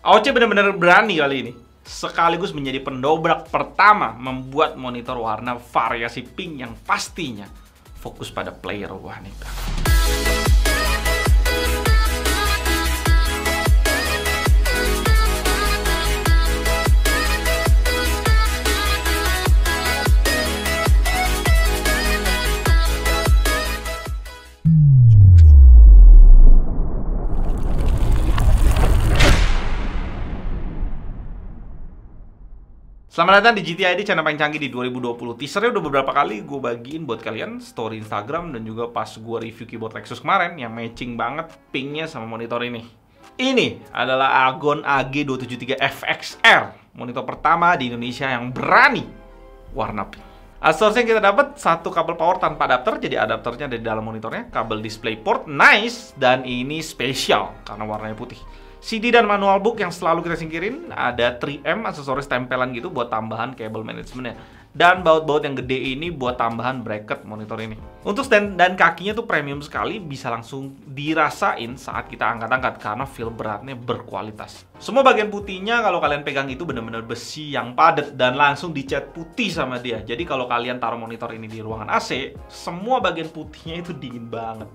AOC benar-benar berani kali ini. Sekaligus menjadi pendobrak pertama membuat monitor warna variasi pink yang pastinya fokus pada player wanita. Selamat datang di GTID, channel paling canggih di 2020. Teasernya udah beberapa kali gue bagiin buat kalian, story Instagram dan juga pas gue review keyboard Lexus kemarin yang matching banget pinknya sama monitor ini. Ini adalah Agon AG273 FXR, monitor pertama di Indonesia yang berani warna pink. Source yang kita dapat satu kabel power tanpa adapter, jadi adapternya ada di dalam monitornya, kabel DisplayPort nice, dan ini spesial karena warnanya putih. CD dan manual book yang selalu kita singkirin, ada 3M aksesoris tempelan gitu buat tambahan kabel manajemennya. Dan baut-baut yang gede ini buat tambahan bracket monitor ini. Untuk stand dan kakinya tuh premium sekali, bisa langsung dirasain saat kita angkat-angkat karena feel beratnya berkualitas. Semua bagian putihnya kalau kalian pegang itu benar-benar besi yang padat dan langsung dicat putih sama dia. Jadi kalau kalian taruh monitor ini di ruangan AC, semua bagian putihnya itu dingin banget.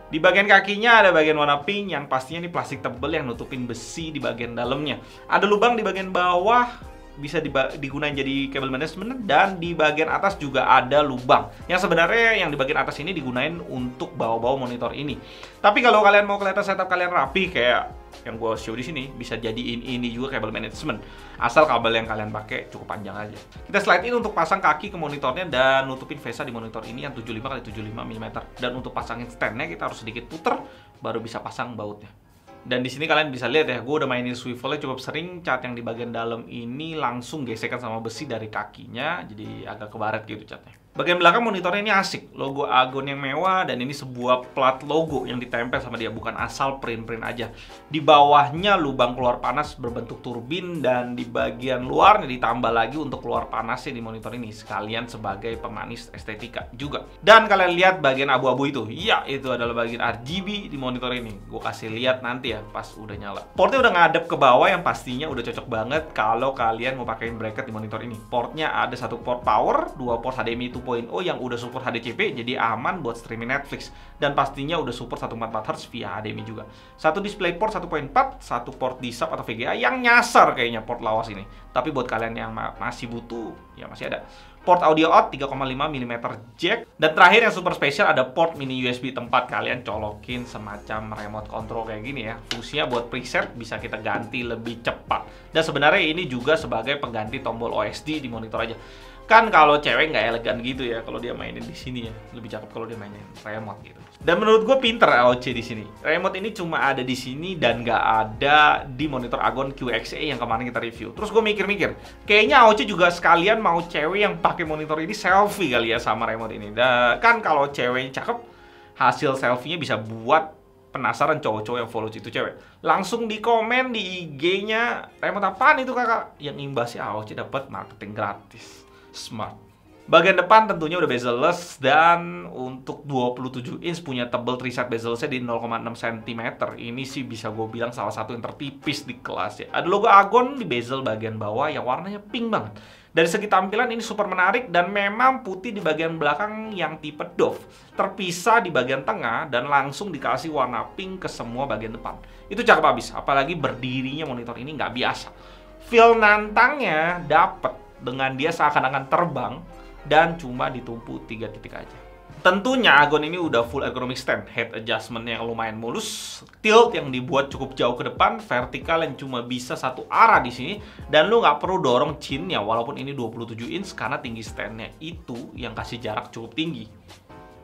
Di bagian kakinya ada bagian warna pink yang pastinya ini plastik tebal yang nutupin besi di bagian dalamnya. Ada lubang di bagian bawah, bisa digunakan jadi kabel management, dan di bagian atas juga ada lubang. Yang sebenarnya yang di bagian atas ini digunain untuk bawa-bawa monitor ini. Tapi kalau kalian mau kelihatan setup kalian rapi kayak yang gue show di sini, bisa jadiin ini juga kabel management. Asal kabel yang kalian pakai cukup panjang aja. Kita slide in untuk pasang kaki ke monitornya dan nutupin VESA di monitor ini yang 75x75 mm. Dan untuk pasangin standnya kita harus sedikit puter baru bisa pasang bautnya. Dan di sini kalian bisa lihat ya, gue udah mainin swivelnya cukup sering. Cat yang di bagian dalam ini langsung gesekan sama besi dari kakinya, jadi agak kebaret gitu catnya. Bagian belakang monitornya ini asik, logo Agon yang mewah, dan ini sebuah plat logo yang ditempel sama dia, bukan asal print-print aja. Di bawahnya lubang keluar panas berbentuk turbin, dan di bagian luarnya ditambah lagi untuk keluar panasnya di monitor ini, sekalian sebagai pemanis estetika juga. Dan kalian lihat bagian abu-abu itu, ya itu adalah bagian RGB di monitor ini. Gue kasih lihat nanti ya pas udah nyala. Portnya udah ngadep ke bawah yang pastinya udah cocok banget kalau kalian mau pakein bracket di monitor ini. Portnya ada satu port power, dua port HDMI 2.0 yang udah support HDCP, jadi aman buat streaming Netflix, dan pastinya udah support 144Hz via HDMI juga. Satu DisplayPort 1.4, satu port di-sub atau VGA yang nyasar kayaknya port lawas ini. Tapi buat kalian yang masih butuh, ya masih ada. Port audio out 3,5 mm jack, dan terakhir yang super spesial ada port mini USB tempat kalian colokin semacam remote control kayak gini ya. Fungsinya buat preset bisa kita ganti lebih cepat. Dan sebenarnya ini juga sebagai pengganti tombol OSD di monitor aja. Kan kalau cewek nggak elegan gitu ya kalau dia mainin di sini ya. Lebih cakep kalau dia mainin remote gitu. Dan menurut gue pinter AOC di sini. Remote ini cuma ada di sini dan nggak ada di monitor Agon QXA yang kemarin kita review. Terus gue mikir-mikir, kayaknya AOC juga sekalian mau cewek yang pakai monitor ini selfie kali ya sama remote ini. Dan kan kalau cewek cakep, hasil selfie-nya bisa buat penasaran cowok-cowok yang follow itu cewek. Langsung di komen di IG-nya, remote apaan itu kakak? Yang imbasnya AOC dapat marketing gratis. Smart. Bagian depan tentunya udah bezel-less, dan untuk 27 inch punya tebel triset bezel-nya di 0,6 cm. Ini sih bisa gue bilang salah satu yang tertipis di kelas ya. Ada logo Agon di bezel bagian bawah yang warnanya pink banget. Dari segi tampilan ini super menarik, dan memang putih di bagian belakang yang tipe Dove, terpisah di bagian tengah dan langsung dikasih warna pink ke semua bagian depan. Itu cakep abis, apalagi berdirinya monitor ini nggak biasa. Feel nantangnya dapet dengan dia seakan-akan terbang dan cuma ditumpu 3 titik aja. Tentunya Agon ini udah full ergonomic stand, head adjustment yang lumayan mulus, tilt yang dibuat cukup jauh ke depan, vertikal yang cuma bisa satu arah di sini, dan lu nggak perlu dorong chinnya walaupun ini 27 inch karena tinggi standnya itu yang kasih jarak cukup tinggi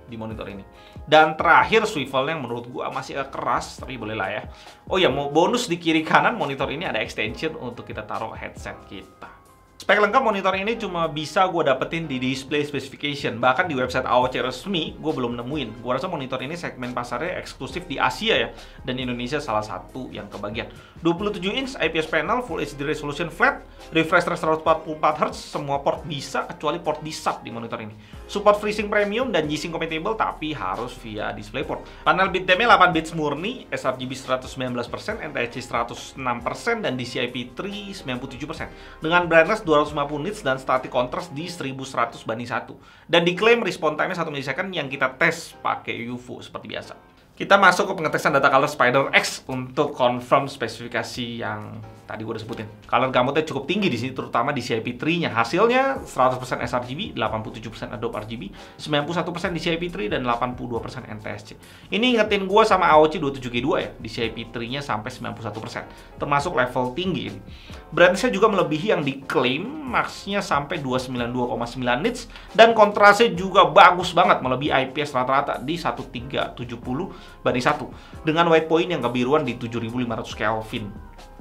di monitor ini. Dan terakhir swivel yang menurut gua masih agak keras, tapi boleh lah ya. Oh ya, mau bonus di kiri kanan monitor ini ada extension untuk kita taruh headset kita. Spek lengkap monitor ini cuma bisa gue dapetin di display specification. Bahkan di website AOC resmi, gue belum nemuin. Gue rasa monitor ini segmen pasarnya eksklusif di Asia ya. Dan Indonesia salah satu yang kebagian. 27 inch IPS panel, Full HD resolution flat, refresh rate 144Hz, semua port bisa kecuali port di-sub di monitor ini. Support FreeSync Premium dan G-Sync compatible, tapi harus via DisplayPort. Panel bitdamp-nya 8 bits murni, sRGB 119%, NTSC 106%, dan DCI-P3 97%. Dengan brightness 250 nits dan static contrast di 1100 banding 1. Dan diklaim response time-nya 1 milisecond yang kita tes pakai UFO seperti biasa. Kita masuk ke pengetesan data color SpiderX untuk confirm spesifikasi yang tadi gue udah sebutin. Color gamutnya cukup tinggi di sini, terutama di DCI-P3-nya. Hasilnya 100% sRGB, 87% Adobe RGB, 91% DCI-P3 dan 82% NTSC. Ini ingetin gue sama AOC 27G2 ya, DCI-P3-nya sampai 91%, termasuk level tinggi ini. Brightness-nya juga melebihi yang diklaim, max-nya sampai 292,9 nits dan kontrasnya juga bagus banget, melebihi IPS rata-rata di 1370 banding 1 dengan white point yang kebiruan di 7500 Kelvin.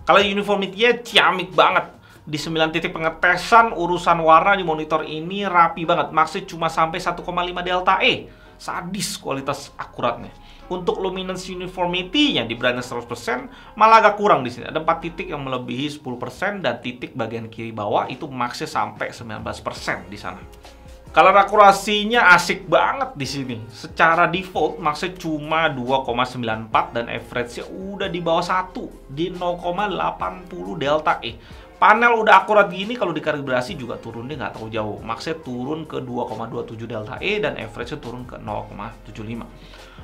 Kalau uniformity-nya ciamik banget. Di 9 titik pengetesan, urusan warna di monitor ini rapi banget. Maksudnya cuma sampai 1,5 delta E. Sadis kualitas akuratnya. Untuk luminance uniformity-nya di brightness 100% malah agak kurang di sini. Ada 4 titik yang melebihi 10% dan titik bagian kiri bawah itu max-nya sampai 19% di sana. Kalau akurasinya asik banget di sini. Secara default maksudnya cuma 2,94 dan average-nya udah di bawah 1 di 0,80 delta E. Panel udah akurat gini, kalau dikalibrasi juga turunnya nggak terlalu jauh. Maksudnya turun ke 2,27 delta E dan average-nya turun ke 0,75.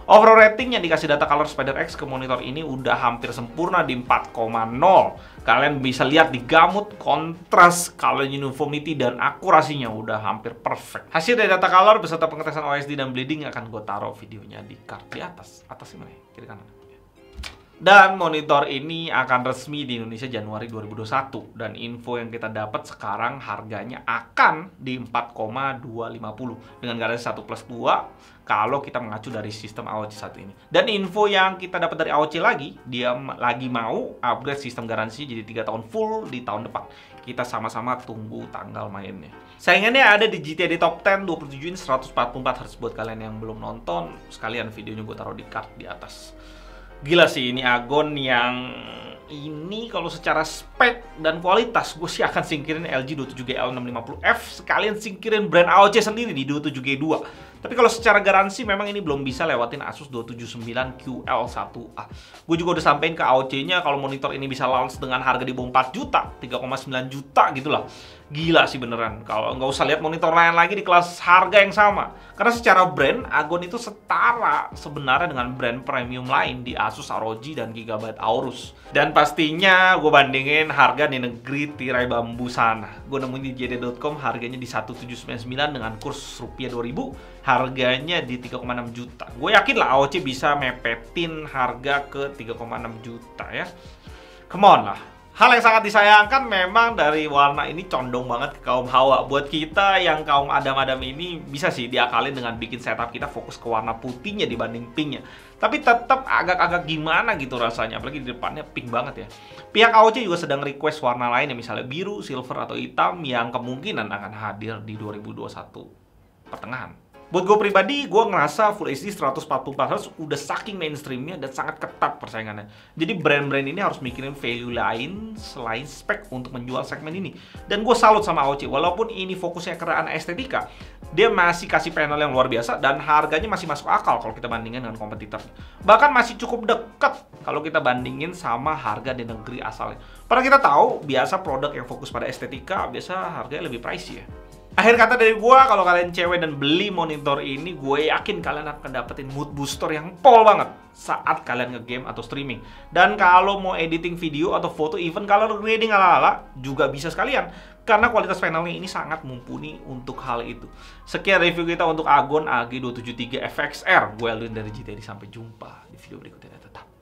Overall rating yang dikasih data color SpiderX ke monitor ini udah hampir sempurna di 4,0. Kalian bisa lihat di gamut, kontras, color uniformity, dan akurasinya udah hampir perfect. Hasil dari data color beserta pengetesan OSD dan bleeding akan gue taruh videonya di card di atas. Atas mana ya? Kiri kanan. Dan monitor ini akan resmi di Indonesia Januari 2021. Dan info yang kita dapat sekarang harganya akan di 4,250 dengan garansi 1+2 kalau kita mengacu dari sistem AOC satu ini. Dan info yang kita dapat dari AOC lagi, dia lagi mau upgrade sistem garansi jadi 3 tahun full di tahun depan. Kita sama-sama tunggu tanggal mainnya. Saingannya ada di GTI di Top 10 27 inch 144Hz. Buat kalian yang belum nonton, sekalian videonya gue taruh di card di atas. Gila sih, ini Agon yang ini kalau secara spek dan kualitas gue sih akan singkirin LG 27GL650F, sekalian singkirin brand AOC sendiri di 27G2. Tapi kalau secara garansi memang ini belum bisa lewatin Asus 279QL1A. Gue juga udah sampein ke AOC-nya kalau monitor ini bisa launch dengan harga di bawah 4 juta, 3,9 juta gitu lah. Gila sih beneran. Kalau nggak usah lihat monitor lain lagi di kelas harga yang sama. Karena secara brand, Agon itu setara sebenarnya dengan brand premium lain di Asus ROG dan Gigabyte Aorus. Dan pastinya gue bandingin harga di negeri tirai bambu sana. Gue nemuin di JD.com harganya di 1799 dengan kurs rupiah 2000. Harganya di 3,6 juta. Gue yakin lah AOC bisa mepetin harga ke 3,6 juta ya. Come on lah. Hal yang sangat disayangkan memang dari warna ini condong banget ke kaum hawa. Buat kita yang kaum adam-adam ini bisa sih diakalin dengan bikin setup kita fokus ke warna putihnya dibanding pinknya. Tapi tetap agak-agak gimana gitu rasanya, apalagi di depannya pink banget ya. Pihak AOC juga sedang request warna lain yang misalnya biru, silver, atau hitam yang kemungkinan akan hadir di 2021 pertengahan. Buat gue pribadi, gue ngerasa Full HD 144Hz udah saking mainstreamnya dan sangat ketat persaingannya. Jadi brand-brand ini harus mikirin value lain selain spek untuk menjual segmen ini. Dan gue salut sama AOC, walaupun ini fokusnya ke ranah estetika, dia masih kasih panel yang luar biasa dan harganya masih masuk akal kalau kita bandingin dengan kompetitor. Bahkan masih cukup deket kalau kita bandingin sama harga di negeri asalnya. Padahal kita tahu, biasa produk yang fokus pada estetika, biasa harganya lebih pricey ya. Akhir kata dari gue, kalau kalian cewek dan beli monitor ini, gue yakin kalian akan dapetin mood booster yang pol banget saat kalian nge-game atau streaming. Dan kalau mau editing video atau foto, even color grading ala-ala, juga bisa sekalian. Karena kualitas panelnya ini sangat mumpuni untuk hal itu. Sekian review kita untuk Agon AG273 FXR. Gue Alvin dari GTI, sampai jumpa di video berikutnya. Tetap